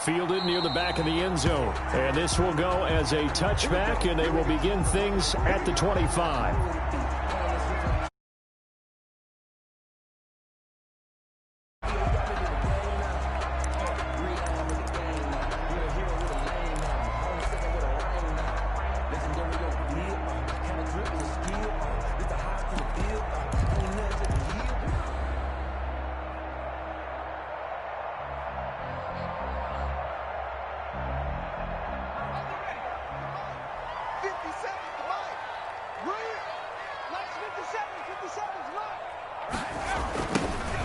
Fielded near the back of the end zone. And this will go as a touchback, and they will begin things at the 25.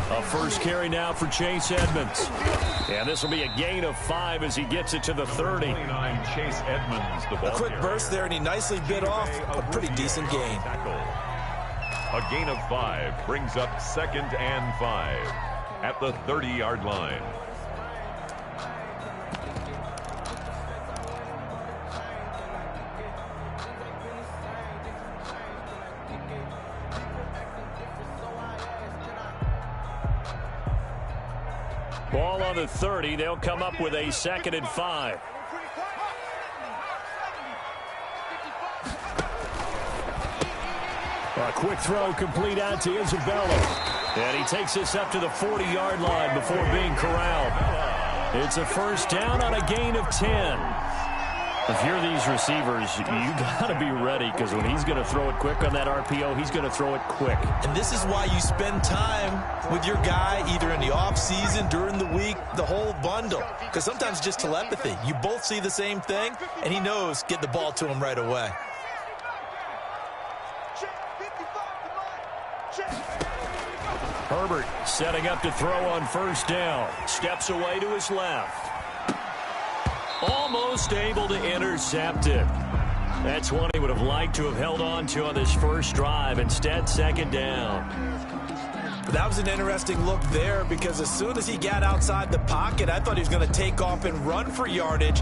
A first carry now for Chase Edmonds. And this will be a gain of 5 as he gets it to the 30. Chase Edmonds, the ball. A quick burst there, and he nicely bit off a pretty decent gain. A gain of 5 brings up 2nd and 5 at the 30-yard line. Ball on the 30. They'll come up with a 2nd and 5. A quick throw complete out to Isabella. And he takes this up to the 40-yard line before being corralled. It's a first down on a gain of 10. If you're these receivers, you got to be ready, because when he's going to throw it quick on that RPO, he's going to throw it quick. And this is why you spend time with your guy either in the offseason, during the week, the whole bundle. Because sometimes it's just telepathy. You both see the same thing, and he knows get the ball to him right away. Herbert setting up to throw on first down. Steps away to his left. Almost able to intercept it. That's one he would have liked to have held on to on this first drive. Instead, 2nd down. That was an interesting look there, because as soon as he got outside the pocket, I thought he was going to take off and run for yardage.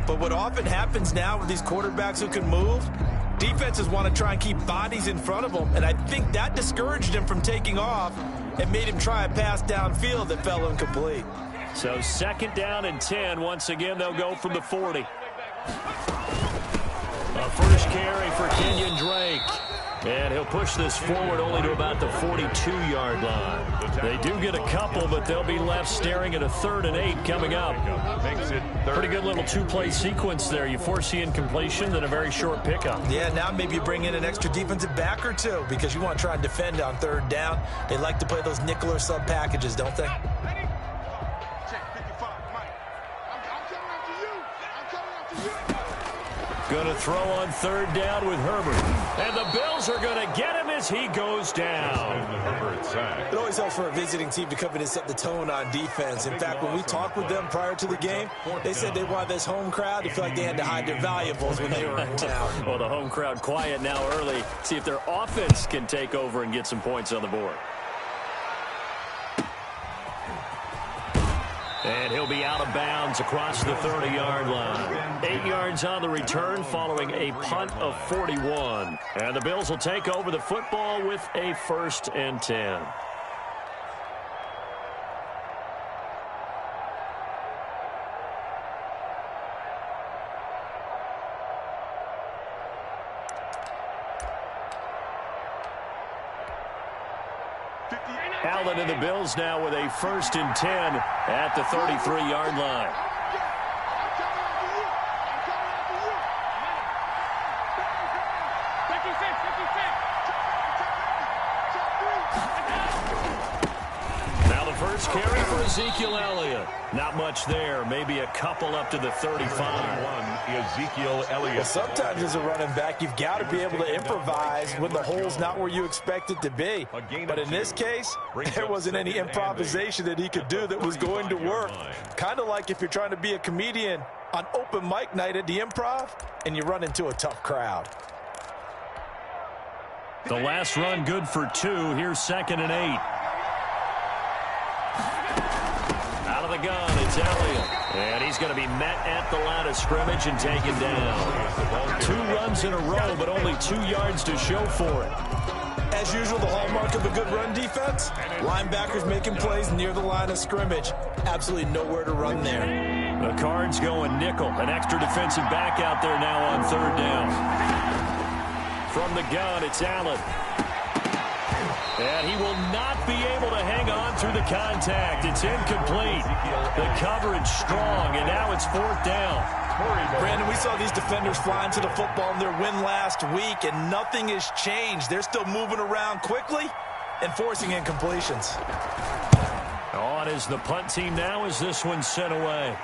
But what often happens now with these quarterbacks who can move, defenses want to try and keep bodies in front of them. And I think that discouraged him from taking off and made him try a pass downfield that fell incomplete. So 2nd down and 10. Once again, they'll go from the 40. A first carry for Kenyon Drake. And he'll push this forward only to about the 42-yard line. They do get a couple, but they'll be left staring at a 3rd and 8 coming up. Pretty good little two-play sequence there. You force the incompletion, then a very short pickup. Yeah, now maybe you bring in an extra defensive back or two, because you want to try and defend on 3rd down. They like to play those nickel or sub packages, don't they? Going to throw on 3rd down with Herbert. And the Bills are going to get him as he goes down. It always helps for a visiting team to come in and set the tone on defense. In fact, when we talked with them prior to the game, they said they wanted this home crowd to feel like they had to hide their valuables when they were in town. Well, the home crowd quiet now early. See if their offense can take over and get some points on the board. And he'll be out of bounds across the 30-yard line. 8 yards on the return following a punt of 41. And the Bills will take over the football with a 1st and 10. Allen and the Bills now with a 1st and 10 at the 33-yard line. Now the first carry for Ezekiel Elliott. Not much there. Maybe a couple up to the 35. Ezekiel Elliott. Well, sometimes as a running back, you've got to be able to improvise when the hole's not where you expect it to be. But in this case, there wasn't any improvisation that he could do that was going to work. Kind of like if you're trying to be a comedian on open mic night at the Improv and you run into a tough crowd. The last run good for 2. Here's 2nd and 8. Out of the gun, it's Elliott. And he's going to be met at the line of scrimmage and taken down. 2 runs in a row, but only 2 yards to show for it. As usual, the hallmark of a good run defense, linebackers making plays near the line of scrimmage. Absolutely nowhere to run there. The Cards going nickel. An extra defensive back out there now on third down. From the gun, it's Allen. And he will not be able to hang on through the contact. It's incomplete. The coverage strong, and now it's fourth down. Brandon, we saw these defenders flying to the football in their win last week, and nothing has changed. They're still moving around quickly and forcing incompletions. On is the punt team now as this one's sent away.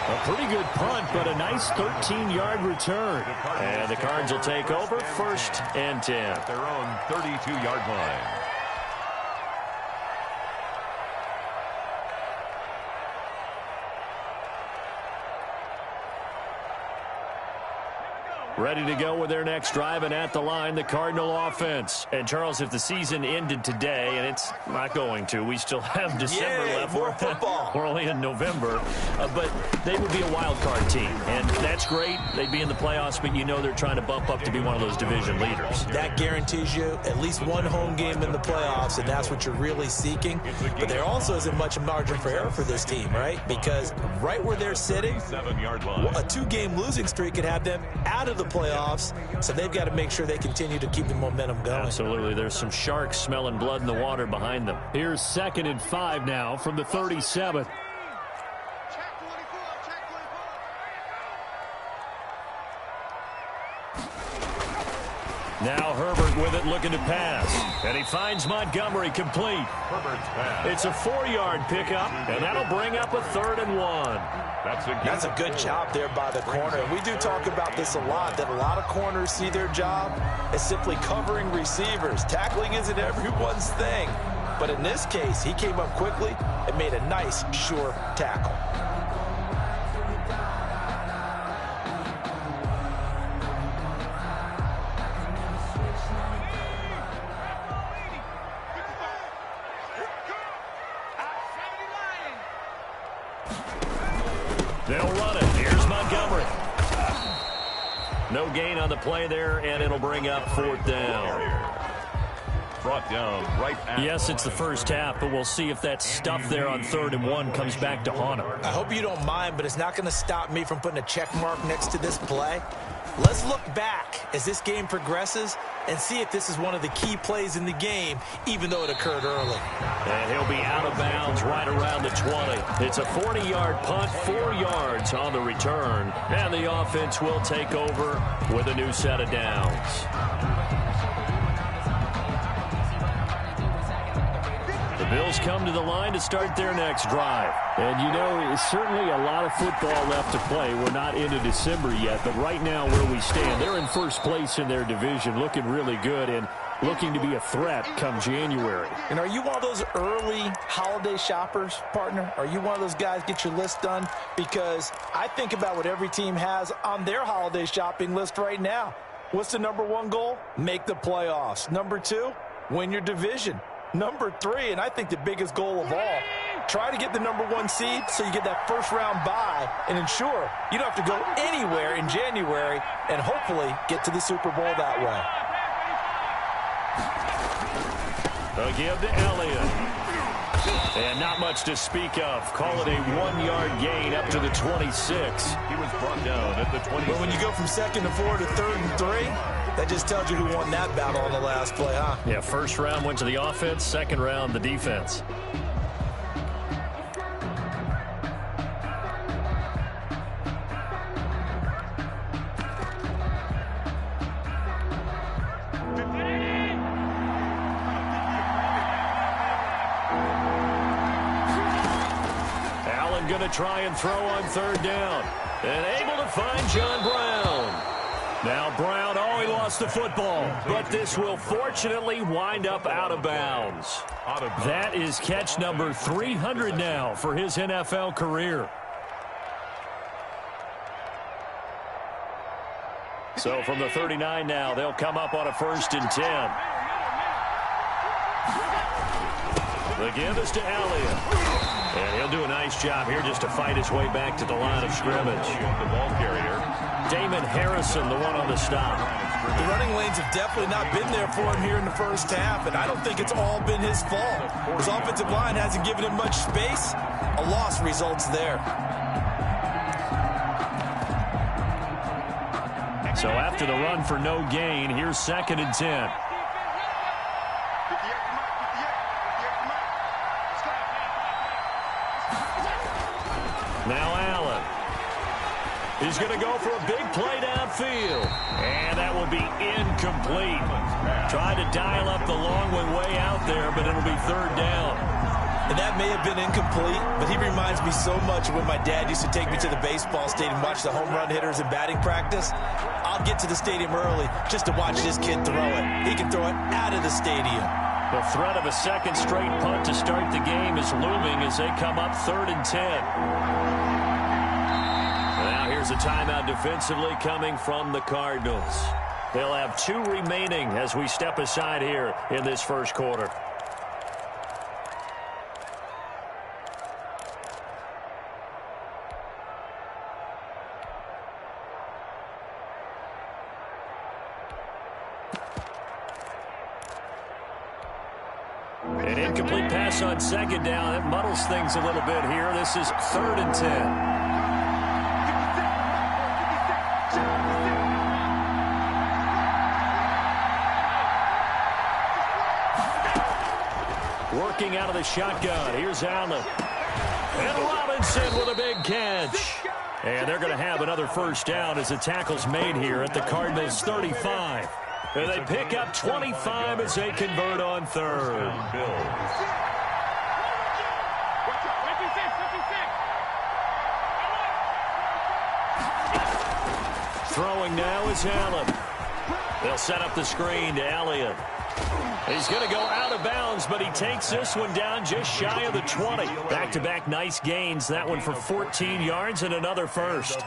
A pretty good punt, but a nice 13-yard return. And the Cards will take over first and 10. At their own 32-yard line. Ready to go with their next drive, and at the line, the Cardinal offense. And, Charles, if the season ended today, and it's not going to, we still have December left. More football. We're only in November. But they would be a wild card team, and that's great. They'd be in the playoffs, but you know they're trying to bump up to be one of those division leaders. That guarantees you at least one home game in the playoffs, and that's what you're really seeking. But there also isn't much margin for error for this team, right? Because right where they're sitting, a two-game losing streak could have them out of the playoffs, so they've got to make sure they continue to keep the momentum going. Absolutely. There's some sharks smelling blood in the water behind them. Here's 2nd and 5 now from the 37. Now Herbert with it, looking to pass. And he finds Montgomery complete. Herbert's pass. It's a 4-yard pickup, and that'll bring up a 3rd and 1. That's a good job there by the corner. And we do talk about this a lot, that a lot of corners see their job as simply covering receivers. Tackling isn't everyone's thing. But in this case, he came up quickly and made a nice, sure tackle. They'll run it. Here's Montgomery. No gain on the play there, and it'll bring up 4th down. Brought down right at Yes, it's the first half, but we'll see if that stuff there on 3rd and 1 comes back to haunt him. I hope you don't mind, but it's not going to stop me from putting a check mark next to this play. Let's look back as this game progresses and see if this is one of the key plays in the game, even though it occurred early. And he'll be out of bounds right around the 20. It's a 40-yard punt, 4 yards on the return. And the offense will take over with a new set of downs. The Bills come to the line to start their next drive. And, you know, it's certainly a lot of football left to play. We're not into December yet, but right now where we stand, they're in first place in their division, looking really good and looking to be a threat come January. And are you one of those early holiday shoppers, partner? Are you one of those guys get your list done? Because I think about what every team has on their holiday shopping list right now. What's the number 1 goal? Make the playoffs. Number 2, win your division. Number 3, and I think the biggest goal of all, try to get the number 1 seed so you get that first-round bye and ensure you don't have to go anywhere in January and hopefully get to the Super Bowl that way. A give to Elliott. And not much to speak of. Call it a 1-yard gain up to the 26. He was brought down at the 20. But when you go from 2nd and 4 to 3rd and 3, that just tells you who won that battle on the last play, huh? Yeah, first round went to the offense, second round the defense. Allen going to try and throw on 3rd down. And able to find John Brown. Now Brown, he lost the football. But this will fortunately wind up out of bounds. That is catch number 300 now for his NFL career. So from the 39 now, they'll come up on a 1st and 10. The give is to Elliott. And he'll do a nice job here just to fight his way back to the line of scrimmage. The ball carrier. Damon Harrison, the one on the stop. The running lanes have definitely not been there for him here in the first half, and I don't think it's all been his fault. His offensive line hasn't given him much space. A loss results there. So after the run for no gain, here's 2nd and 10. Now Allen. He's going to go for a big play downfield. And that will be incomplete. Tried to dial up the long one way out there, but it'll be 3rd down. And that may have been incomplete, but he reminds me so much of when my dad used to take me to the baseball stadium and watch the home run hitters in batting practice. I'll get to the stadium early just to watch this kid throw it. He can throw it out of the stadium. The threat of a second straight punt to start the game is looming as they come up 3rd and 10. Now here's a timeout defensively coming from the Cardinals. They'll have 2 remaining as we step aside here in this first quarter. An incomplete pass on 2nd down. That muddles things a little bit here. This is 3rd and 10. Working out of the shotgun. Here's Allen. And Robinson with a big catch. And they're going to have another first down as the tackle's made here at the Cardinals' 35. And they pick up 25 as they convert on 3rd. Throwing now is Allen. They'll set up the screen to Elliott. He's going to go out of bounds, but he takes this one down just shy of the 20. Back-to-back nice gains. That one for 14 yards and another first.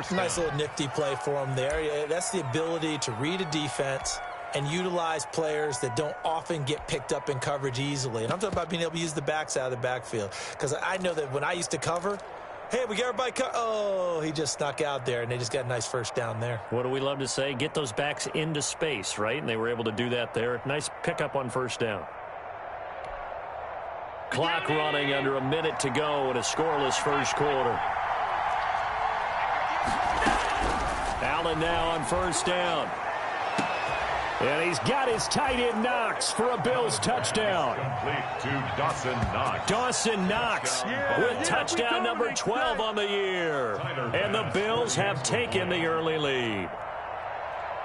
Nice little nifty play for him there. Yeah, that's the ability to read a defense and utilize players that don't often get picked up in coverage easily. And I'm talking about being able to use the backs out of the backfield. Because I know that when I used to cover, hey, we got everybody oh, he just snuck out there, and they just got a nice first down there. What do we love to say? Get those backs into space, right? And they were able to do that there. Nice pickup on first down. Clock running under a minute to go in a scoreless first quarter. Allen now on first down. And he's got his tight end Knox for a Bills touchdown. Complete to Dawson Knox. Dawson Knox with touchdown number 12 on the year. And the Bills have taken the early lead.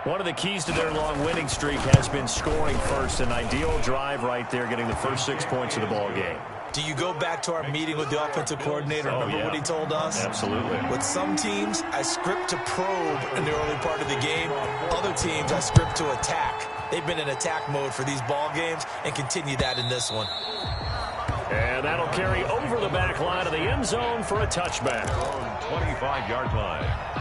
One of the keys to their long winning streak has been scoring first. An ideal drive right there, getting the first 6 points of the ball game. Do you go back to our meeting with the offensive coordinator? Remember what he told us? Absolutely. With some teams, I script to probe in the early part of the game. Other teams, I script to attack. They've been in attack mode for these ball games and continue that in this one. And that'll carry over the back line of the end zone for a touchback. 25-yard line.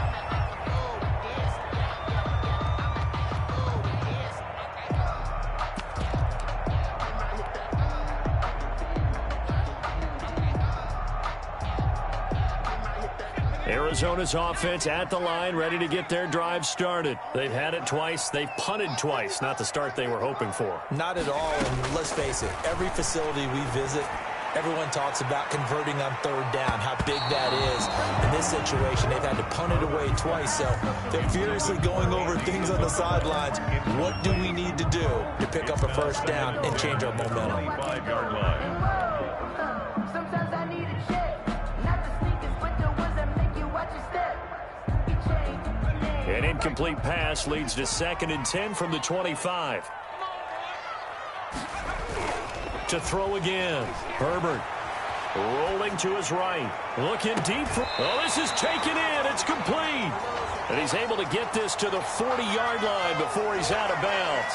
Arizona's offense at the line, ready to get their drive started. They've had it twice. They've punted twice. Not the start they were hoping for. Not at all, and let's face it, every facility we visit, everyone talks about converting on 3rd down, how big that is. In this situation, they've had to punt it away twice, so they're furiously going over things on the sidelines. What do we need to do to pick up a first down and change our momentum? 25-yard line. An incomplete pass leads to 2nd and 10 from the 25. To throw again. Herbert rolling to his right. Looking deep. Oh, this is taken in. It's complete. And he's able to get this to the 40-yard line before he's out of bounds.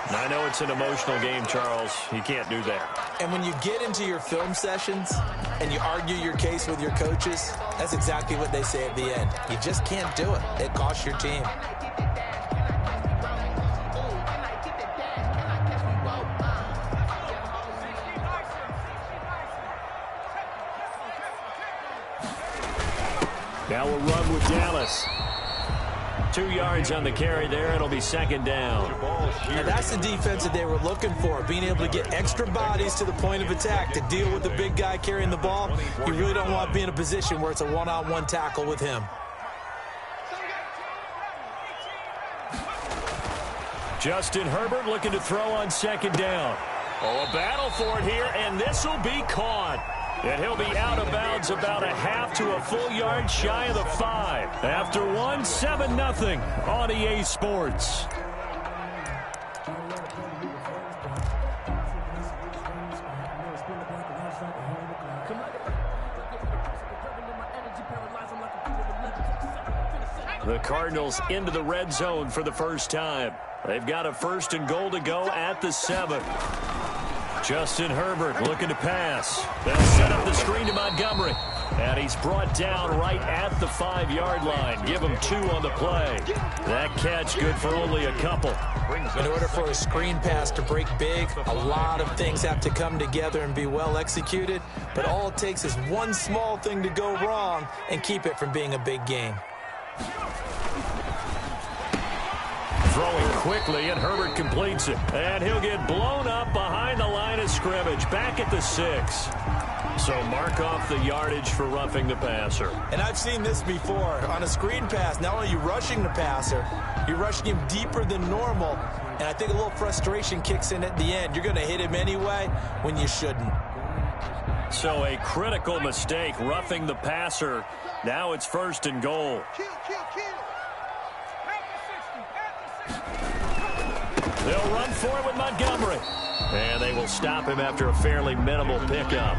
And I know it's an emotional game, Charles. You can't do that. And when you get into your film sessions and you argue your case with your coaches, that's exactly what they say at the end. You just can't do it. It costs your team. Now we'll run with Dallas. 2 yards on the carry there. It'll be second down. Now that's the defense that they were looking for, being able to get extra bodies to the point of attack to deal with the big guy carrying the ball. You really don't want to be in a position where it's a one-on-one tackle with him. Justin Herbert looking to throw on second down. Oh, a battle for it here, and this will be caught. And he'll be out of bounds about a half to a full yard shy of the 5. After 1, 7-0 on EA Sports. The Cardinals into the red zone for the first time. They've got a 1st and goal to go at the 7. Justin Herbert looking to pass. They'll set up the screen to Montgomery. And he's brought down right at the 5-yard line. Give him 2 on the play. That catch good for only a couple. In order for a screen pass to break big, a lot of things have to come together and be well executed. But all it takes is one small thing to go wrong and keep it from being a big game. Throwing quickly, and Herbert completes it. And he'll get blown up behind the line of scrimmage, back at the 6. So mark off the yardage for roughing the passer. And I've seen this before. On a screen pass, not only are you rushing the passer, you're rushing him deeper than normal. And I think a little frustration kicks in at the end. You're going to hit him anyway when you shouldn't. So a critical mistake, roughing the passer. Now it's 1st and goal. They'll run for it with Montgomery. And they will stop him after a fairly minimal pickup.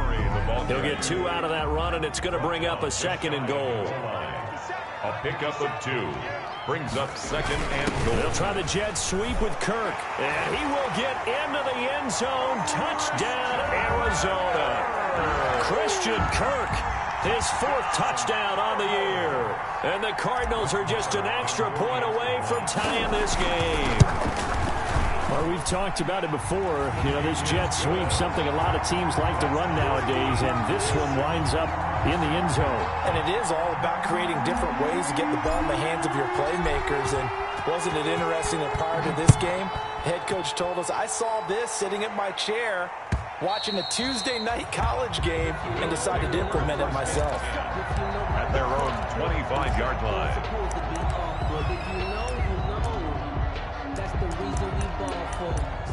He'll get 2 out of that run, and it's going to bring up a 2nd and goal. A pickup of 2 brings up 2nd and goal. They'll try the jet sweep with Kirk. And he will get into the end zone. Touchdown, Arizona. Christian Kirk, his 4th touchdown on the year. And the Cardinals are just an extra point away from tying this game. Well, we've talked about it before. You know, this jet sweep, something a lot of teams like to run nowadays, and this one winds up in the end zone. And it is all about creating different ways to get the ball in the hands of your playmakers. And wasn't it interesting that prior to this game, head coach told us, I saw this sitting at my chair watching a Tuesday night college game and decided to implement it myself. At their own 25-yard line.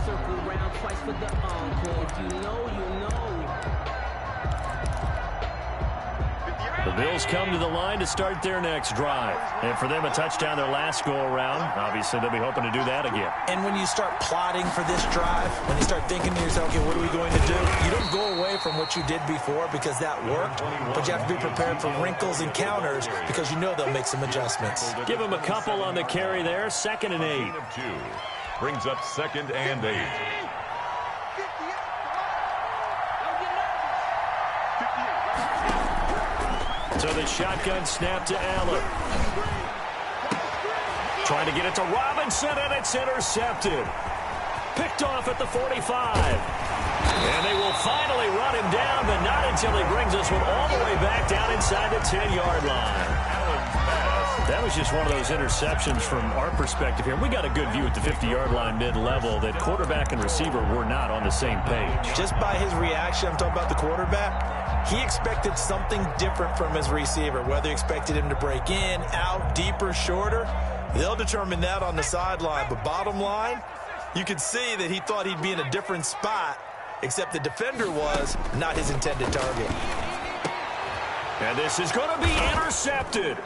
Circle around twice for the encore. If you know, you know. The Bills come to the line to start their next drive. And for them, a touchdown their last go-around. Obviously, they'll be hoping to do that again. And when you start plotting for this drive, when you start thinking to yourself, okay, what are we going to do? You don't go away from what you did before because that worked, but you have to be prepared for wrinkles and counters because you know they'll make some adjustments. Give them a couple on the carry there, 2nd and 8. Brings up 2nd and 8. So the shotgun snap to Allen. Trying to get it to Robinson, and it's intercepted. Picked off at the 45. And they will finally run him down, but not until he brings us one all the way back down inside the 10-yard line. That was just one of those interceptions from our perspective here. We got a good view at the 50-yard line mid-level that quarterback and receiver were not on the same page. Just by his reaction, I'm talking about the quarterback, he expected something different from his receiver, whether he expected him to break in, out, deeper, shorter. They'll determine that on the sideline. But bottom line, you could see that he thought he'd be in a different spot, except the defender was not his intended target. And this is going to be intercepted.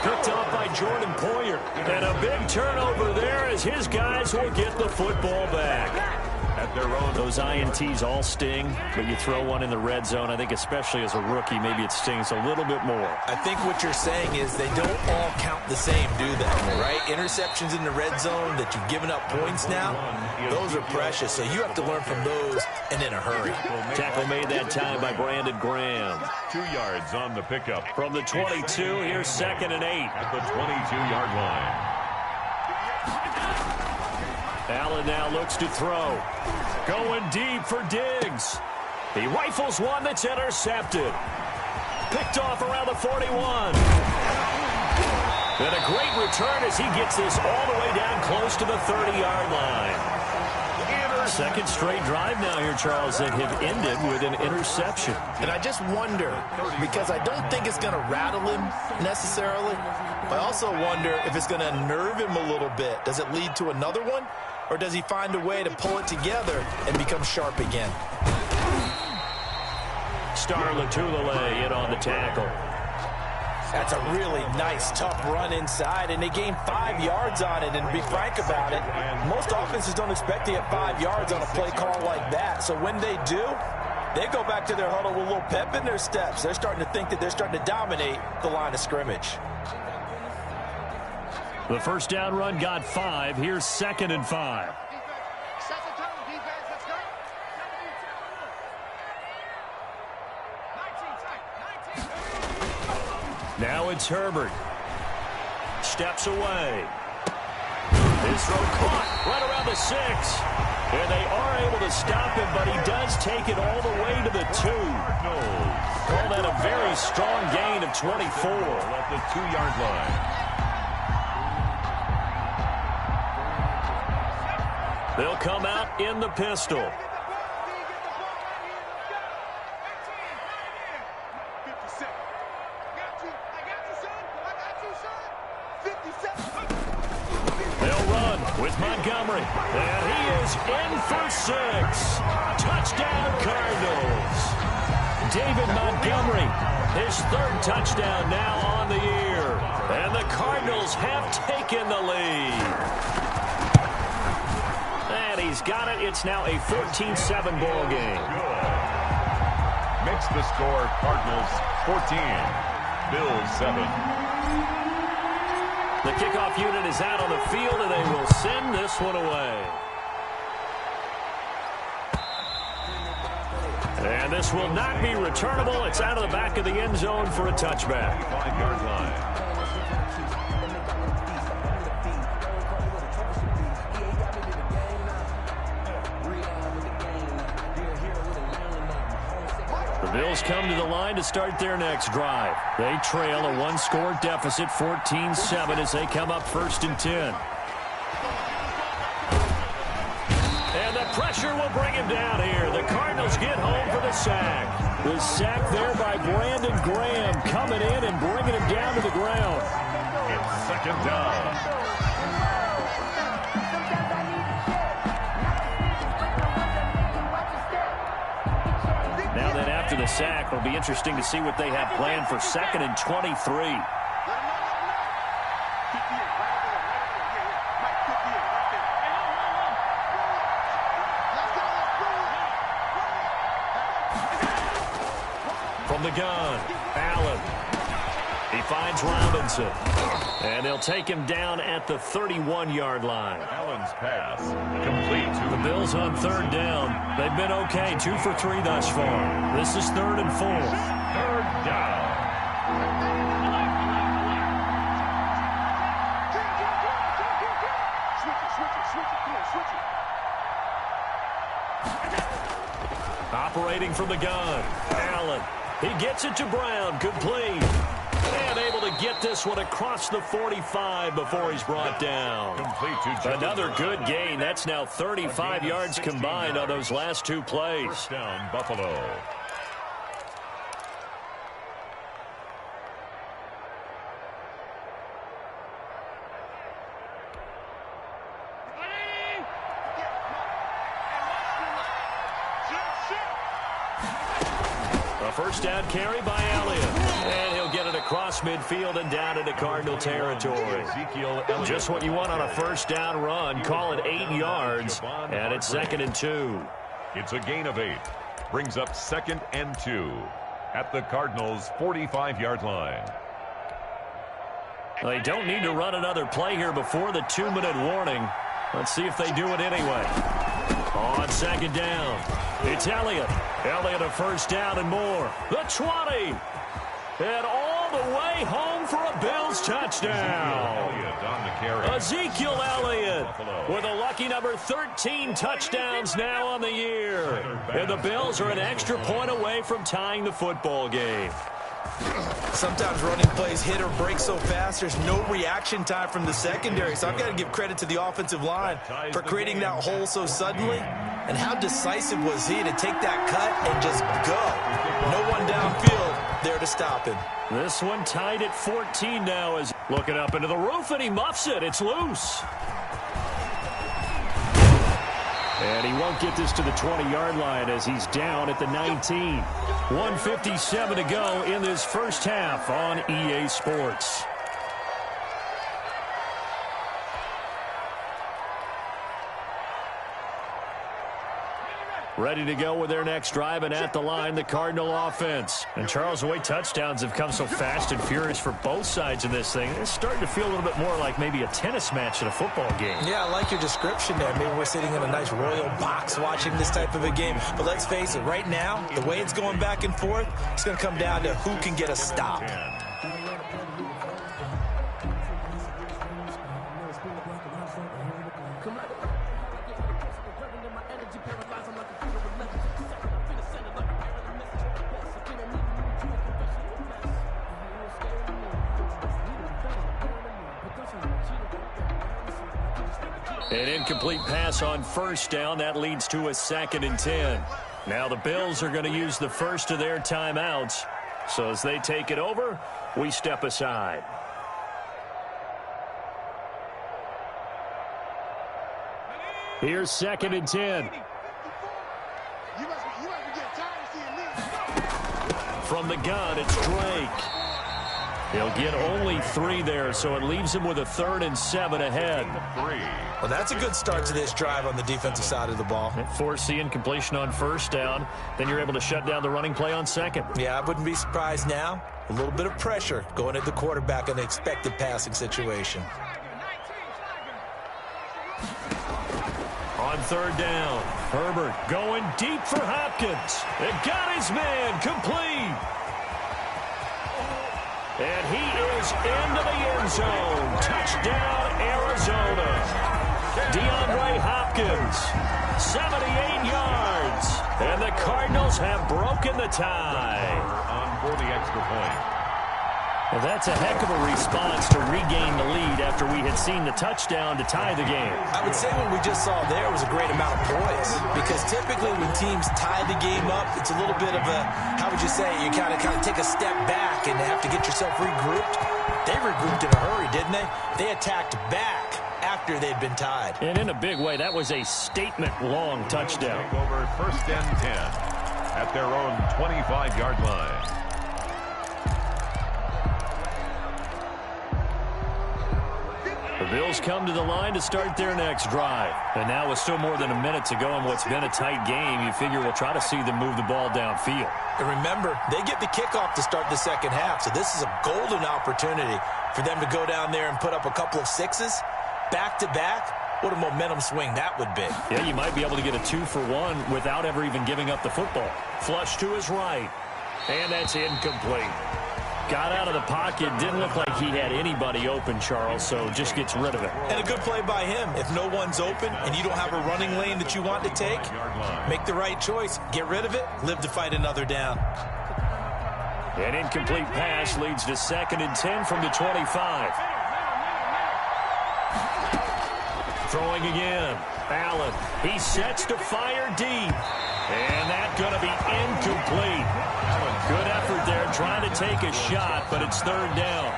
Picked up by Jordan Poyer. And a big turnover there as his guys will get the football back. At their own, those INTs all sting, but you throw one in the red zone, I think especially as a rookie, maybe it stings a little bit more. I think what you're saying is they don't all count the same, do they? Right? Interceptions in the red zone that you've given up points now, those are precious, so you have to learn from those and in a hurry. Tackle made that time by Brandon Graham. 2 yards on the pickup. From the 22, here's 2nd and 8. At the 22-yard line. Allen now looks to throw. Going deep for Diggs. He rifles one that's intercepted. Picked off around the 41. And a great return as he gets this all the way down close to the 30-yard line. Second straight drive now here, Charles, that have ended with an interception. And I just wonder, because I don't think it's going to rattle him necessarily, but I also wonder if it's going to unnerve him a little bit. Does it lead to another one, or does he find a way to pull it together and become sharp again? Star Latulele in on the tackle. That's a really nice, tough run inside, and they gained 5 yards on it. And to be frank about it, most offenses don't expect to get 5 yards on a play call like that. So when they do, they go back to their huddle with a little pep in their steps. They're starting to think that they're starting to dominate the line of scrimmage. The first down run got 5. Here's 2nd and 5. Now it's Herbert. Steps away. His throw caught right around the 6. And they are able to stop him, but he does take it all the way to the 2. Call that a very strong gain of 24 at the 2-yard line. They'll come out in the pistol. With Montgomery, and he is in for 6. Touchdown, Cardinals. David Montgomery, his 3rd touchdown now on the year. And the Cardinals have taken the lead. And he's got it. It's now a 14-7 ball game. Makes the score Cardinals 14, Bills 7. The kickoff unit is out on the field, and they will send this one away. And this will not be returnable. It's out of the back of the end zone for a touchback. 5-yard line. The Bills come to the line to start their next drive. They trail a 1-score deficit, 14-7, as they come up 1st and 10. And the pressure will bring him down here. The Cardinals get home for the sack. The sack there by Brandon Graham, coming in and bringing him down to the ground. It's 2nd down. Now then, after the sack, it'll be interesting to see what they have planned for 2nd and 23. From the gun, Allen. He finds Robinson. And they'll take him down at the 31-yard line. Allen's pass complete to the Bills on 3rd down. They've been okay, 2 for 3 thus far. This is 3rd and 4. 3rd down. Operating from the gun, Allen. He gets it to Brown, complete. And able to get this one across the 45 before he's brought down. Complete to another good gain. That's now 35 yards combined on those last 2 plays. 1st down, Buffalo. A 1st down carry by Elliott. And he'll get it across midfield and down into Cardinal territory. Just what you want on a 1st down run. Call it 8 yards. And it's 2nd and 2. It's a gain of 8. Brings up 2nd and 2 at the Cardinals' 45-yard line. They don't need to run another play here before the 2-minute warning. Let's see if they do it anyway. On 2nd down, it's Elliott. Elliott a 1st down and more. The 20. And all the way home for a Bills touchdown. Ezekiel Elliott with a lucky number 13 touchdowns now on the year. And the Bills are an extra point away from tying the football game. Sometimes running plays hit or break so fast, there's no reaction time from the secondary. So I've got to give credit to the offensive line for creating that hole so suddenly. And how decisive was he to take that cut and just go? No one downfield there to stop him. This one tied at 14 now as looking up into the roof, and he muffs it. It's loose. And he won't get this to the 20-yard line as he's down at the 19. 1:57 to go in this first half on EA Sports. Ready to go with their next drive, and at the line, the Cardinal offense. And Charles, the way touchdowns have come so fast and furious for both sides in this thing, it's starting to feel a little bit more like maybe a tennis match at a football game. Yeah, I like your description there. Maybe we're sitting in a nice royal box watching this type of a game. But let's face it, right now, the way it's going back and forth, it's going to come down to who can get a stop. An incomplete pass on first down. That leads to a 2nd and 10. Now the Bills are going to use the first of their timeouts. So as they take it over, we step aside. Here's 2nd and 10. From the gun, it's Drake. He'll get only 3 there, so it leaves him with a 3rd and 7 ahead. Well, that's a good start to this drive on the defensive side of the ball. Force the incompletion on first down. Then you're able to shut down the running play on second. Yeah, I wouldn't be surprised now. A little bit of pressure going at the quarterback in an expected passing situation. On 3rd down, Herbert going deep for Hopkins. It got his man complete. And he is into the end zone. Touchdown, Arizona. DeAndre Hopkins, 78 yards. And the Cardinals have broken the tie. On for the extra point. Well, that's a heck of a response to regain the lead after we had seen the touchdown to tie the game. I would say what we just saw there was a great amount of poise, because typically when teams tie the game up, it's a little bit of a, how would you say, you kind of take a step back and have to get yourself regrouped. They regrouped in a hurry, didn't they? They attacked back after they'd been tied. And in a big way, that was a statement-long touchdown. Take over 1st and 10 at their own 25-yard line. The Bills come to the line to start their next drive. And now with still more than a minute to go in what's been a tight game, you figure we'll try to see them move the ball downfield. And remember, they get the kickoff to start the second half, so this is a golden opportunity for them to go down there and put up a couple of 6s back-to-back. What a momentum swing that would be. Yeah, you might be able to get a 2-for-1 without ever even giving up the football. Flush to his right. And that's incomplete. Got out of the pocket. Didn't look like he had anybody open, Charles, so just gets rid of it. And a good play by him. If no one's open and you don't have a running lane that you want to take, make the right choice. Get rid of it. Live to fight another down. An incomplete pass leads to 2nd and 10 from the 25. Throwing again. Allen. He sets to fire deep. And that's going to be incomplete. Good effort there trying to take a shot, but it's 3rd down.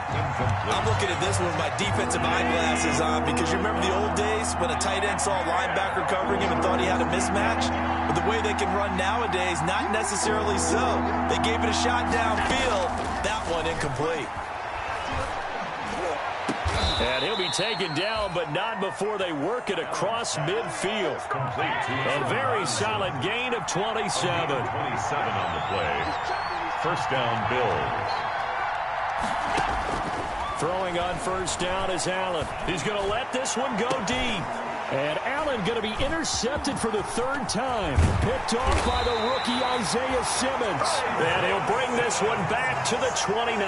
I'm looking at this with my defensive eyeglasses on, because you remember the old days when a tight end saw a linebacker covering him and thought he had a mismatch? But the way they can run nowadays, not necessarily so. They gave it a shot downfield. That one incomplete. And he'll be taken down, but not before they work it across midfield. A very solid gain of 27. 27 on the play. 1st down, Bills. Throwing on 1st down is Allen. He's going to let this one go deep. And Allen going to be intercepted for the 3rd time. Picked off by the rookie Isaiah Simmons. And he'll bring this one back to the 29.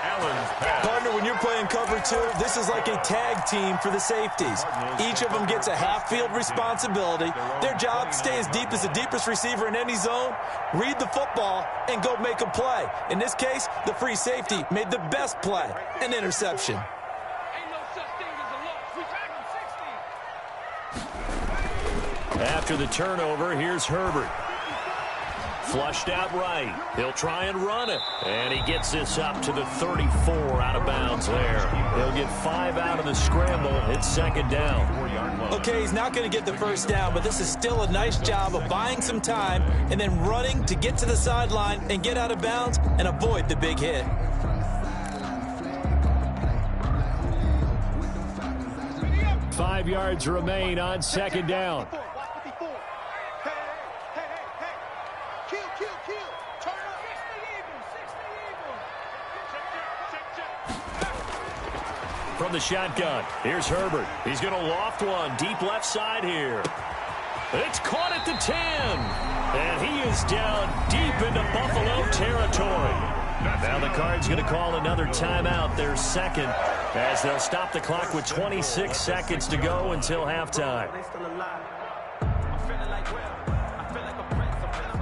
Allen's pass. Partner, when you're playing cover two, this is like a tag team for the safeties. Each of them gets a half-field responsibility. Their job, stay as deep as the deepest receiver in any zone, read the football, and go make a play. In this case, the free safety made the best play, an interception. After the turnover, here's Herbert. Flushed out right. He'll try and run it. And he gets this up to the 34 out of bounds there. He'll get 5 out of the scramble. It's second down. Okay, he's not going to get the first down, but this is still a nice job of buying some time and then running to get to the sideline and get out of bounds and avoid the big hit. Five yards remain on second down. From the shotgun, here's Herbert. He's going to loft one deep left side here. It's caught at the 10. And he is down deep into Buffalo territory. Now the Cards going to call another timeout, their second, as they'll stop the clock with 26 seconds to go until halftime.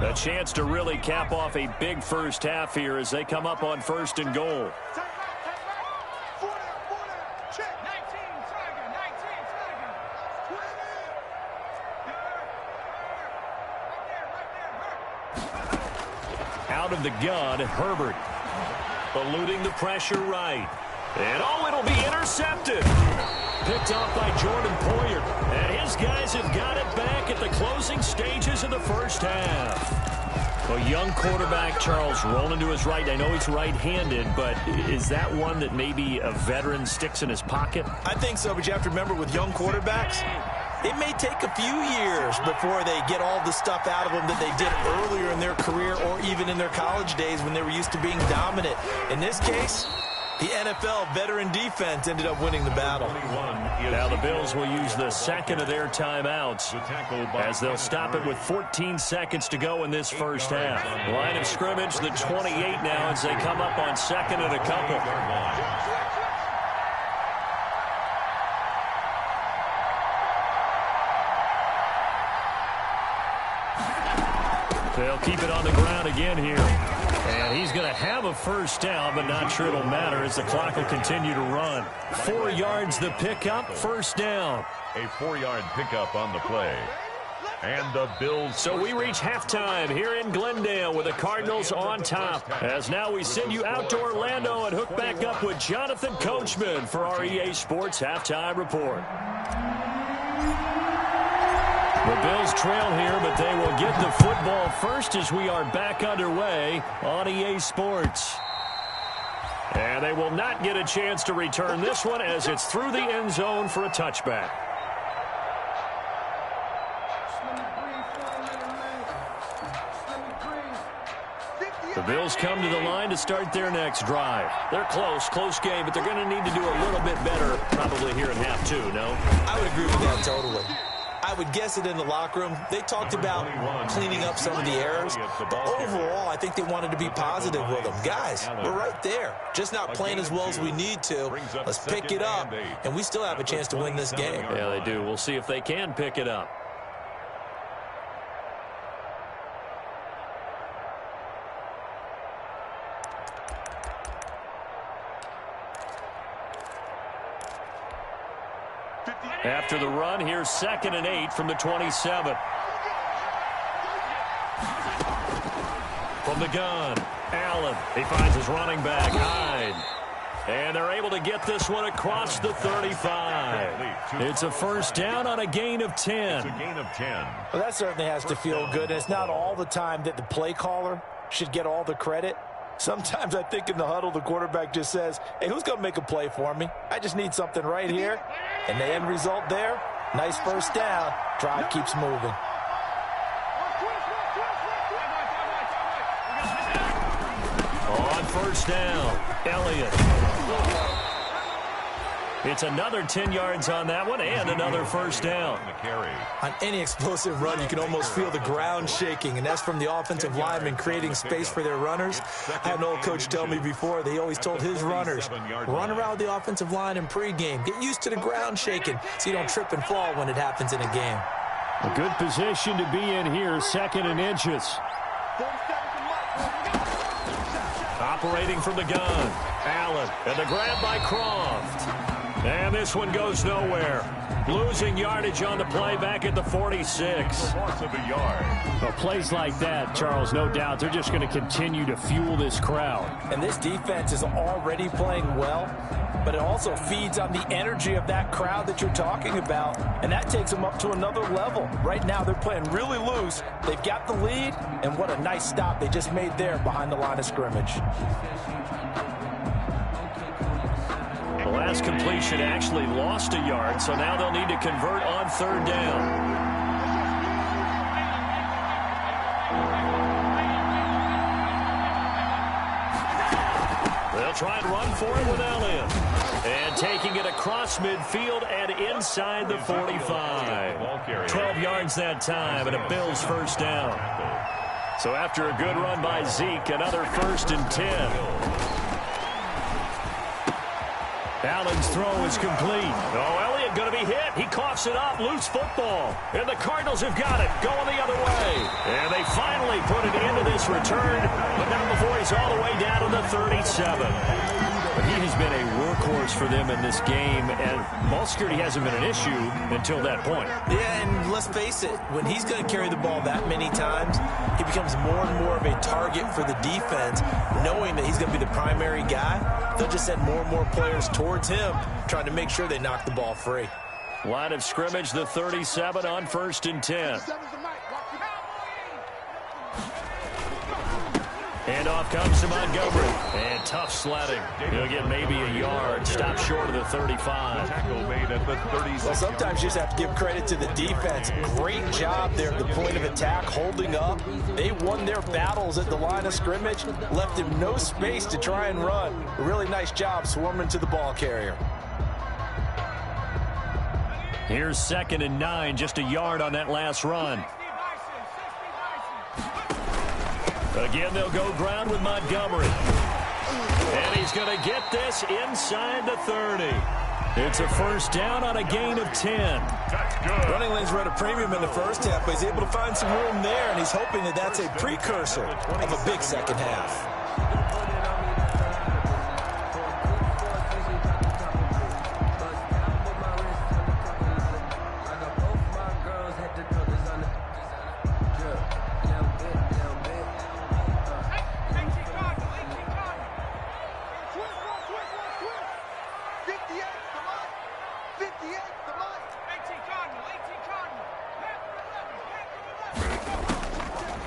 A chance to really cap off a big first half here as they come up on 1st and goal. Out of the gun, Herbert. Eluding the pressure right. And it'll be intercepted. Picked off by Jordan Poyer. And his guys have got it back at the closing stages of the first half. A young quarterback, Charles, rolling to his right. I know he's right-handed, but is that one that maybe a veteran sticks in his pocket? I think so, but you have to remember with young quarterbacks, it may take a few years before they get all the stuff out of them that they did earlier in their career or even in their college days when they were used to being dominant. In this case, the NFL veteran defense ended up winning the battle. Now the Bills will use the second of their timeouts as they'll stop it with 14 seconds to go in this first half. Line of scrimmage, the 28 now as they come up on second and a couple. They'll keep it on the ground again here. And he's going to have a first down, but not sure it'll matter as the clock will continue to run. 4 yards the pickup, first down. A 4-yard pickup on the play. And the Bills. So we reach halftime here in Glendale with the Cardinals on top. As now we send you out to Orlando and hook back up with Jonathan Coachman for our EA Sports Halftime Report. The Bills trail here, but they will get the football first as we are back underway on EA Sports. And they will not get a chance to return this one as it's through the end zone for a touchback. The Bills come to the line to start their next drive. They're close game, but they're going to need to do a little bit better probably here in half two, no? I would agree with that totally. I would guess it in the locker room. They talked about cleaning up some of the errors, but overall, I think they wanted to be positive with them. Guys, we're right there. Just not playing as well as we need to. Let's pick it up, and we still have a chance to win this game. Yeah, they do. We'll see if they can pick it up. After the run, here's 2nd and 8 from the 27. From the gun, Allen. He finds his running back, Hyde. And they're able to get this one across the 35. It's a first down on a gain of 10. It's a gain of 10. Well, that certainly has to feel good. It's not all the time that the play caller should get all the credit. Sometimes I think in the huddle, the quarterback just says, hey, who's going to make a play for me? I just need something right here. And the end result there, nice first down. Drive keeps moving. On first down, Elliott. It's another 10 yards on that one and another first down. On any explosive run, you can almost feel the ground shaking, and that's from the offensive linemen creating space for their runners. I had an old coach tell me before, they always told his runners, run around the offensive line in pregame. Get used to the ground shaking so you don't trip and fall when it happens in a game. A good position to be in here, second and inches. Operating from the gun, Allen, and the grab by Croft. And this one goes nowhere. Losing yardage on the play back at the 46. Loss of a yard. Well, plays like that, Charles, no doubt, they're just going to continue to fuel this crowd. And this defense is already playing well, but it also feeds on the energy of that crowd that you're talking about, and that takes them up to another level. Right now, they're playing really loose. They've got the lead, and what a nice stop they just made there behind the line of scrimmage. The last completion actually lost a yard, so now they'll need to convert on third down. They'll try and run for it with Elliott. And taking it across midfield and inside the 45. 12 yards that time, and a Bills first down. So after a good run by Zeke, another 1st and 10. Allen's throw is complete. Oh, Elliott going to be hit. He coughs it up. Loose football. And the Cardinals have got it. Going the other way. And they finally put it into this return. But not before he's all the way down to the 37. But he has been a workhorse for them in this game. And ball security hasn't been an issue until that point. Yeah, and let's face it. When he's going to carry the ball that many times, he becomes more and more of a target for the defense, knowing that he's going to be the primary guy. They'll just send more and more players towards him, trying to make sure they knock the ball free. Line of scrimmage, the 37 on 1st and 10. Handoff comes to Montgomery. And tough sledding. He'll get maybe a yard. Stop short of the 35. Tackle made at the 36. Well, sometimes you just have to give credit to the defense. Great job there at the point of attack, holding up. They won their battles at the line of scrimmage, left him no space to try and run. A really nice job swarming to the ball carrier. Here's 2nd and 9, just a yard on that last run. Again, they'll go ground with Montgomery. And he's going to get this inside the 30. It's a first down on a gain of 10. That's good. Running lanes were at a premium in the first half, but he's able to find some room there, and he's hoping that that's a precursor of a big second half.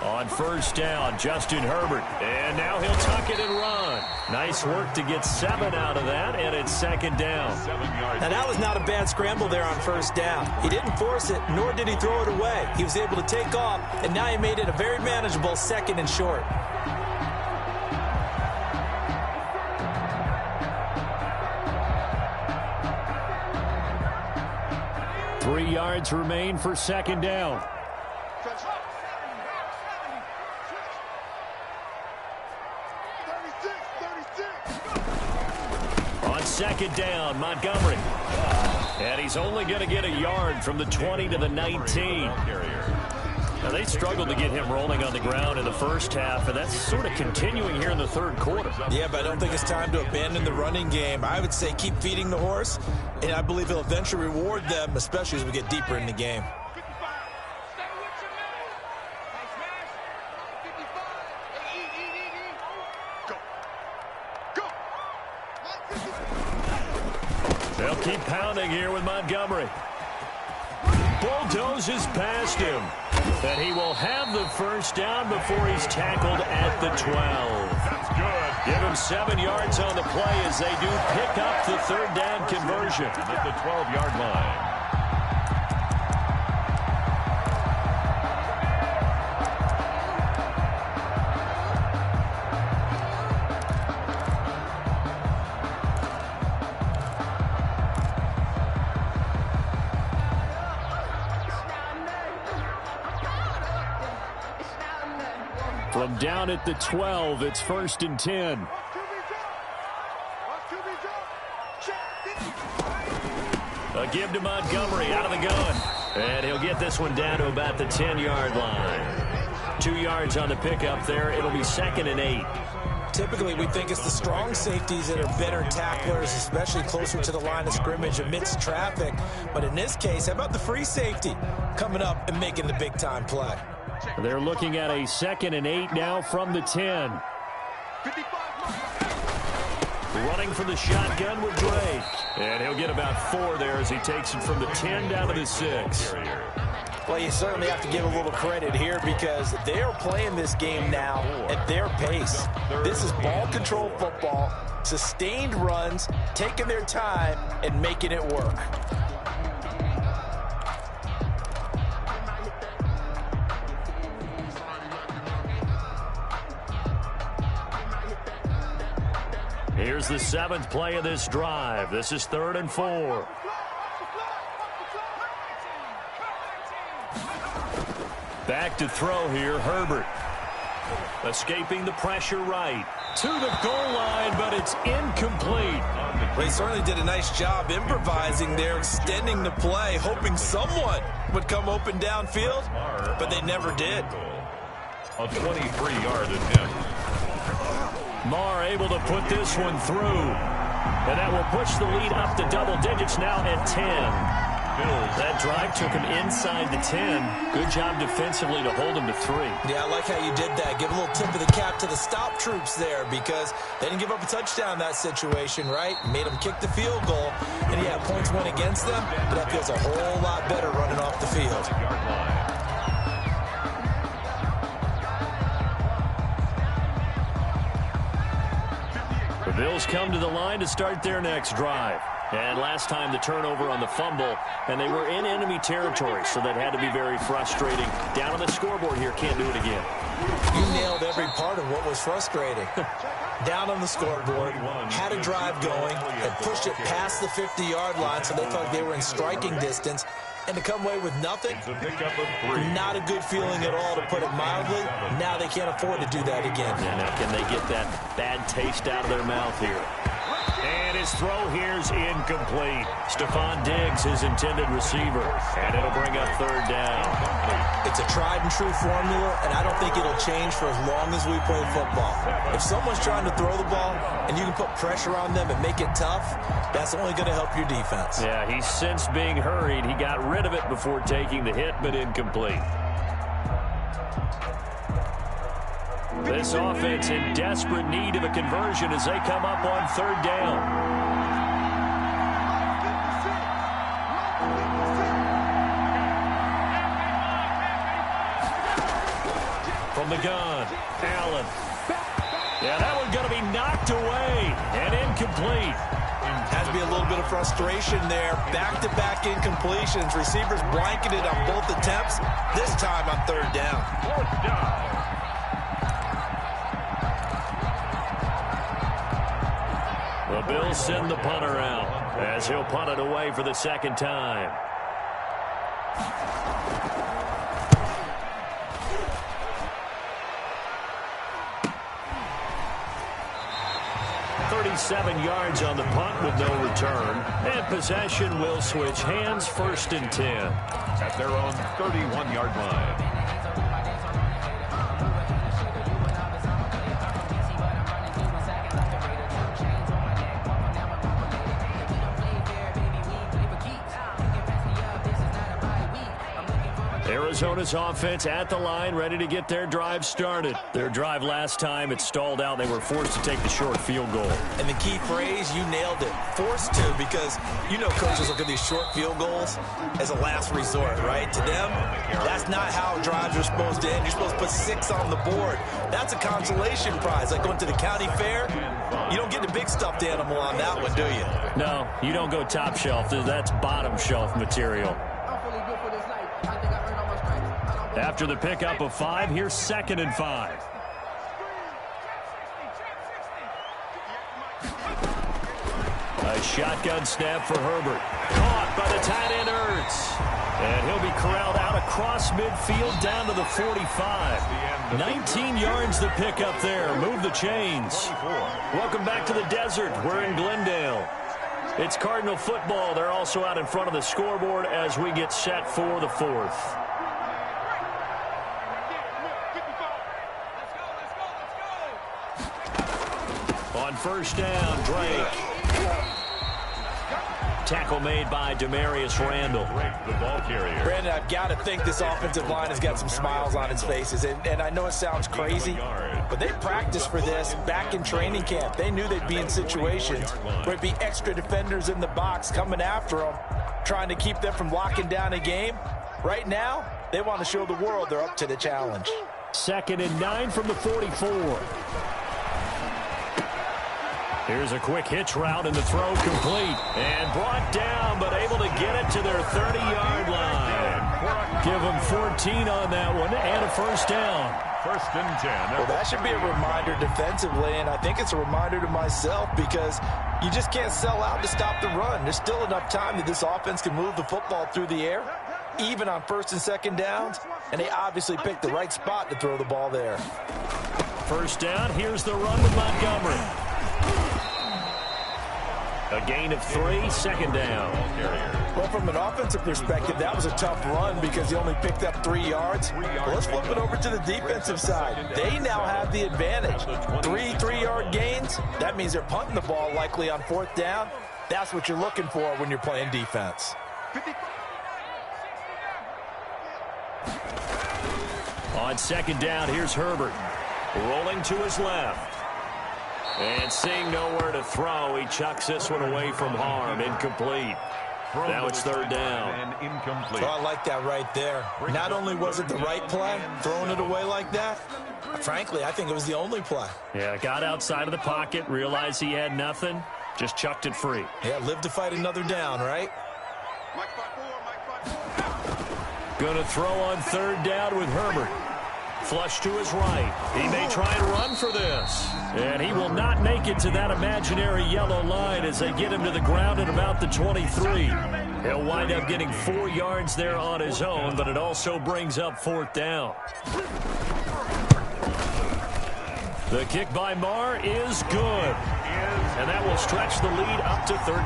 On first down, Justin Herbert. And now he'll tuck it and run. Nice work to get 7 out of that, and it's 2nd down. 7 yards. Now, that was not a bad scramble there on first down. He didn't force it, nor did he throw it away. He was able to take off, and now he made it a very manageable 2nd and short. Three yards remain for 2nd down. On 2nd down, Montgomery. And he's only going to get a yard from the 20 to the 19. Now, they struggled to get him rolling on the ground in the first half, and that's sort of continuing here in the third quarter. Yeah, but I don't think it's time to abandon the running game. I would say keep feeding the horse, and I believe he'll eventually reward them, especially as we get deeper in the game. They'll keep pounding here with Montgomery. Bulldozes past him. And he will have the first down before he's tackled at the 12. That's good. Give him 7 yards on the play as they do pick up the third down conversion. At the 12-yard line. From down at the 12, it's 1st and 10. A give to Montgomery out of the gun. And he'll get this one down to about the 10-yard line. 2 yards on the pickup there. It'll be 2nd and 8. Typically, we think it's the strong safeties that are better tacklers, especially closer to the line of scrimmage amidst traffic. But in this case, how about the free safety coming up and making the big-time play? They're looking at a 2nd and 8 now from the 10. Running for the shotgun with Drake. And he'll get about 4 there as he takes it from the 10 down to the 6. Well, you certainly have to give a little credit here because they are playing this game now at their pace. This is ball control football, sustained runs, taking their time, and making it work. Here's the 7th play of this drive. This is 3rd and 4. Back to throw here, Herbert. Escaping the pressure right. To the goal line, but it's incomplete. They certainly did a nice job improvising there, extending the play, hoping someone would come open downfield, but they never did. A 23-yard attempt. Marr able to put this one through. And that will push the lead up to double digits now at 10. That drive took him inside the 10. Good job defensively to hold him to 3. Yeah, I like how you did that. Give a little tip of the cap to the stop troops there because they didn't give up a touchdown in that situation, right? Made them kick the field goal. And yeah, points went against them, but that feels a whole lot better running off the field. The Bills come to the line to start their next drive. And last time the turnover on the fumble, and they were in enemy territory, so that had to be very frustrating. Down on the scoreboard here, can't do it again. You nailed every part of what was frustrating. Down on the scoreboard, had a drive going, and pushed it past the 50-yard line so they thought they were in striking distance. And to come away with nothing, not a good feeling at all, to put it mildly. Now they can't afford to do that again. And now can they get that bad taste out of their mouth here? And his throw here's incomplete. Stephon Diggs, his intended receiver. And it'll bring up 3rd down. It's a tried and true formula, and I don't think it'll change for as long as we play football. If someone's trying to throw the ball and you can put pressure on them and make it tough, that's only going to help your defense. Yeah, he's since being hurried. He got rid of it before taking the hit, but incomplete. This offense in desperate need of a conversion as they come up on 3rd down. From the gun, Allen. Yeah, that one's going to be knocked away and incomplete. Has to be a little bit of frustration there. Back-to-back incompletions. Receivers blanketed on both attempts, this time on 3rd down. 4th down. The Bills send the punter out as he'll punt it away for the 2nd time. .37 yards on the punt with no return. And possession will switch hands, 1st and 10. At their own 31-yard line. Arizona's offense at the line, ready to get their drive started. Their drive last time, it stalled out. They were forced to take the short field goal. And the key phrase, you nailed it. Forced to, because you know coaches look at these short field goals as a last resort, right? To them, that's not how drives are supposed to end. You're supposed to put 6 on the board. That's a consolation prize. Like going to the county fair, you don't get the big stuffed animal on that one, do you? No, you don't go top shelf. That's bottom shelf material. After the pickup of 5, here's 2nd and 5. A shotgun snap for Herbert. Caught by the tight end Ertz. And he'll be corralled out across midfield down to the 45. 19 yards to pick up there. Move the chains. Welcome back to the desert. We're in Glendale. It's Cardinal football. They're also out in front of the scoreboard as we get set for the fourth. On first down, Drake. Tackle made by Demarius Randall. The ball carrier. Brandon, I've got to think this offensive line has got some smiles on its faces. And I know it sounds crazy, but they practiced for this back in training camp. They knew they'd be in situations where it'd be extra defenders in the box coming after them, trying to keep them from locking down a game. Right now, they want to show the world they're up to the challenge. 2nd and 9 from the 44. Here's a quick hitch route and the throw complete. And brought down, but able to get it to their 30-yard line. Give them 14 on that one and a first down. 1st and 10. Well, that should be a reminder defensively, and I think it's a reminder to myself because you just can't sell out to stop the run. There's still enough time that this offense can move the football through the air, even on 1st and 2nd downs, and they obviously picked the right spot to throw the ball there. First down, here's the run with Montgomery. A gain of 3, 2nd down. Well, from an offensive perspective, that was a tough run because he only picked up 3 yards. Well, let's flip it over to the defensive side. They now have the advantage. 3 3-yard gains. That means they're punting the ball likely on 4th down. That's what you're looking for when you're playing defense. On 2nd down, here's Herbert. Rolling to his left. And seeing nowhere to throw, he chucks this one away from harm. Incomplete. Now it's 3rd down. And incomplete. Oh, I like that right there. Not only was it the right play, throwing it away like that, frankly, I think it was the only play. Yeah, got outside of the pocket, realized he had nothing, just chucked it free. Yeah, live to fight another down, right? Going to throw on 3rd down with Herbert. Flush to his right. He may try and run for this. And he will not make it to that imaginary yellow line as they get him to the ground at about the 23. He'll wind up getting 4 yards there on his own, but it also brings up 4th down. The kick by Marr is good. And that will stretch the lead up to 13.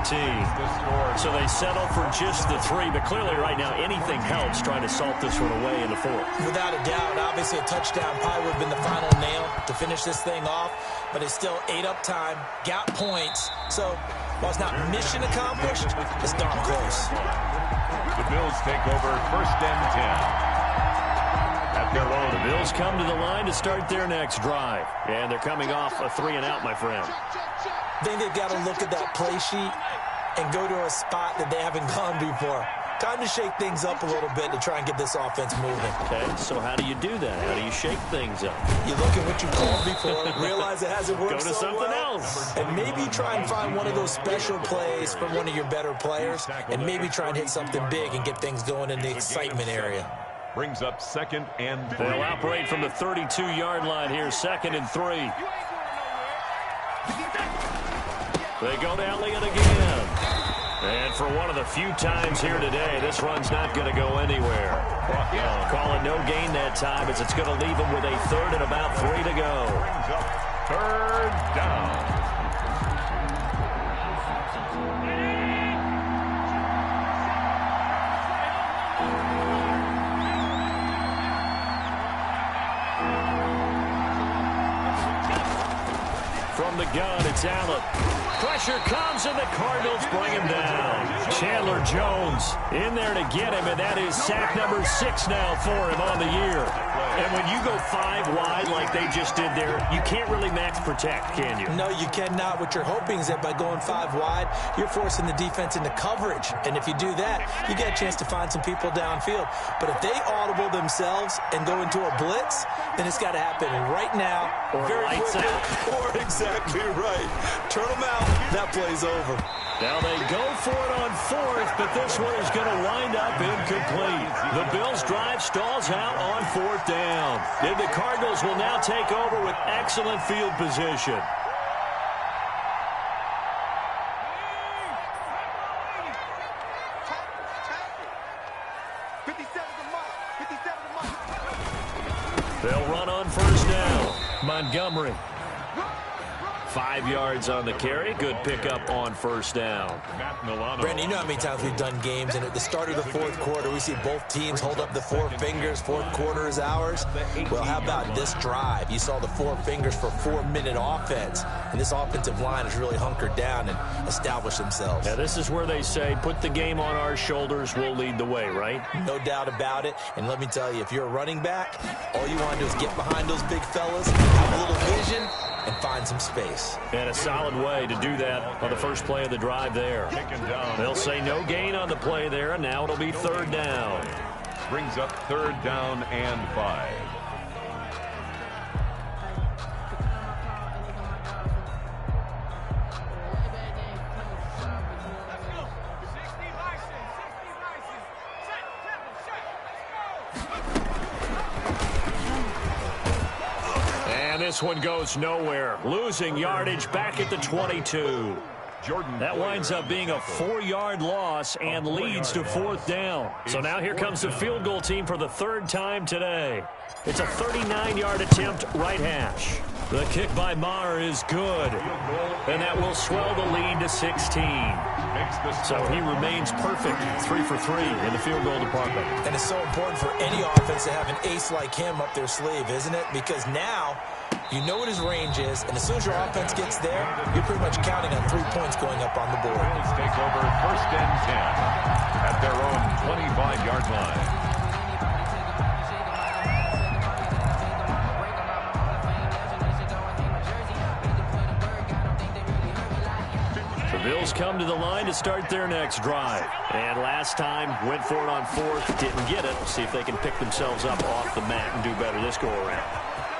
So they settle for just the 3. But clearly right now anything helps trying to salt this one away in the 4th. Without a doubt, obviously a touchdown probably would have been the final nail to finish this thing off. But it's still ate up time, got points. So while it's not mission accomplished, it's darn close. The Bills take over 1st and 10. At their own. The Bills come to the line to start their next drive. And they're coming off a 3-and-out, my friend. I think they've got to look at that play sheet and go to a spot that they haven't gone before. Time to shake things up a little bit to try and get this offense moving. Okay, so how do you do that? How do you shake things up? You look at what you called before, realize it hasn't worked Go to so something well, else. and maybe try and find one of those special plays from one of your better players, and maybe try and hit something big and get things going in the excitement area. Brings up 2nd and 3. They'll operate from the 32-yard line here, 2nd and 3. They go to Elliott again. And for one of the few times here today, this run's not going to go anywhere. Call it no gain that time as it's going to leave them with a 3rd and about 3 to go. 3rd down. From the gun, it's Allen. Pressure comes, and the Cardinals bring him down. Chandler Jones in there to get him, and that is sack number 6 now for him on the year. And when you go 5 wide like they just did there, you can't really max protect, can you? No, you cannot. What you're hoping is that by going 5 wide, you're forcing the defense into coverage. And if you do that, you get a chance to find some people downfield. But if they audible themselves and go into a blitz, then it's got to happen right now. Or lights out. Or exactly right. Turn them out. That play's over. Now they go for it on 4th, but this one is going to wind up incomplete. The Bills' drive stalls out on 4th down. And the Cardinals will now take over with excellent field position. Montgomery. 5 yards on the carry. Good pickup on first down. Brandon, you know how many times we've done games, and at the start of the fourth quarter, we see both teams hold up the four fingers. Fourth quarter is ours. Well, how about this drive? You saw the four fingers for 4-minute offense, and this offensive line has really hunkered down and established themselves. Yeah, this is where they say, put the game on our shoulders, we'll lead the way, right? No doubt about it. And let me tell you, if you're a running back, all you want to do is get behind those big fellas, have a little vision, and find some space. And a solid way to do that on the first play of the drive there. They'll say no gain on the play there, and now it'll be third down. Brings up third down and 5. This one goes nowhere. Losing yardage back at the 22. That winds up being a 4-yard loss and leads to fourth down. So now here comes the field goal team for the third time today. It's a 39-yard attempt, right hash. The kick by Maher is good, and that will swell the lead to 16. So he remains perfect, 3 for 3 in the field goal department. And it's so important for any offense to have an ace like him up their sleeve, isn't it? Because now you know what his range is, and as soon as your offense gets there, you're pretty much counting on 3 points going up on the board. Bills take over first and 10 at their own 25-yard line. The Bills come to the line to start their next drive. And last time, went for it on fourth, didn't get it. See if they can pick themselves up off the mat and do better this go-around.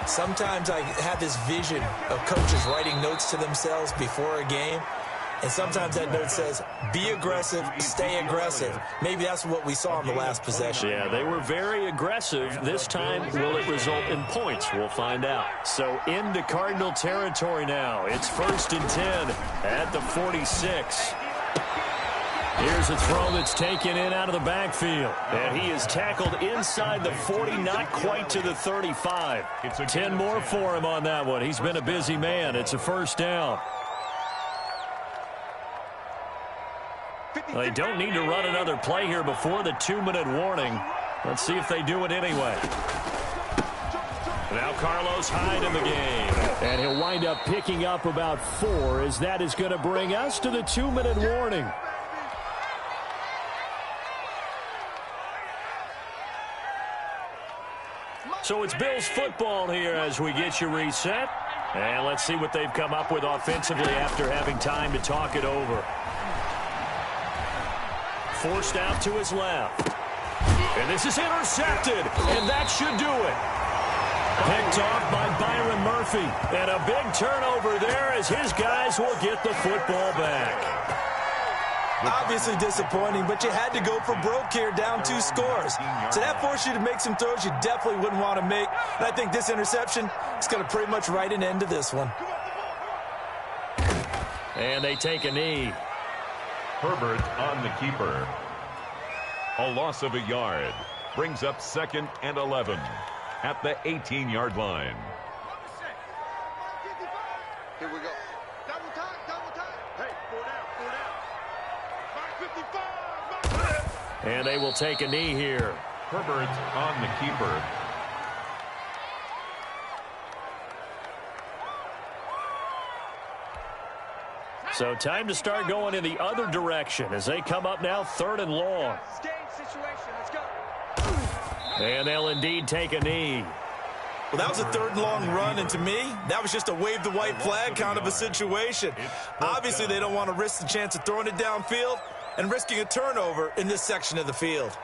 Sometimes I have this vision of coaches writing notes to themselves before a game. And sometimes that note says, be aggressive, stay aggressive. Maybe that's what we saw in the last possession. Yeah, they were very aggressive. This time, will it result in points? We'll find out. So into Cardinal territory now. It's first and 10 at the 46. Here's a throw that's taken in out of the backfield. And he is tackled inside the 40, not quite to the 35. 10 more for him on that one. He's been a busy man. It's a first down. They don't need to run another play here before the 2-minute warning. Let's see if they do it anyway. Now Carlos Hyde in the game. And he'll wind up picking up about 4 as that is going to bring us to the 2-minute warning. So it's Bills football here as we get you reset. And let's see what they've come up with offensively after having time to talk it over. Forced out to his left. And this is intercepted. And that should do it. Picked off by Byron Murphy. And a big turnover there as his guys will get the football back. Obviously disappointing, but you had to go for broke here, down 2 scores. So that forced you to make some throws you definitely wouldn't want to make. And I think this interception is going to pretty much write an end to this one. And they take a knee. Herbert on the keeper. A loss of a yard. Brings up second and 11 at the 18-yard line. Here we go. Double time, double time. Hey, 4 down, 4 down. 555. And they will take a knee here. Herbert on the keeper. So time to start going in the other direction as they come up now 3rd and long. And they'll indeed take a knee. Well, that was a 3rd and long run, and to me, that was just a wave the white flag kind of a situation. Obviously, they don't want to risk the chance of throwing it downfield and risking a turnover in this section of the field.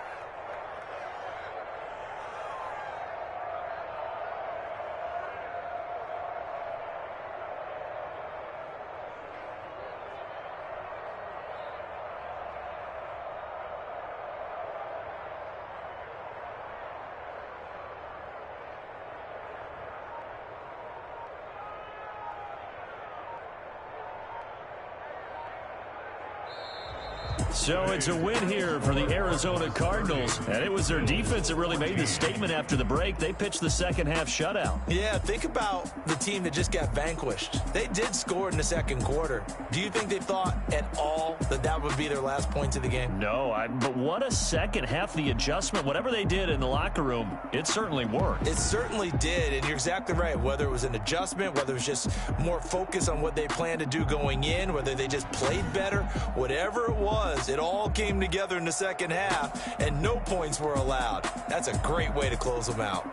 So it's a win here for the Arizona Cardinals, and it was their defense that really made the statement after the break. They pitched the second half shutout. Yeah, think about the team that just got vanquished. They did score in the second quarter. Do you think they thought at all that that would be their last points of the game? No, but what a second half. The adjustment, whatever they did in the locker room, it certainly worked. It certainly did, and you're exactly right. Whether it was an adjustment, whether it was just more focus on what they planned to do going in, whether they just played better, whatever it was, it all came together in the second half, and no points were allowed. That's a great way to close them out.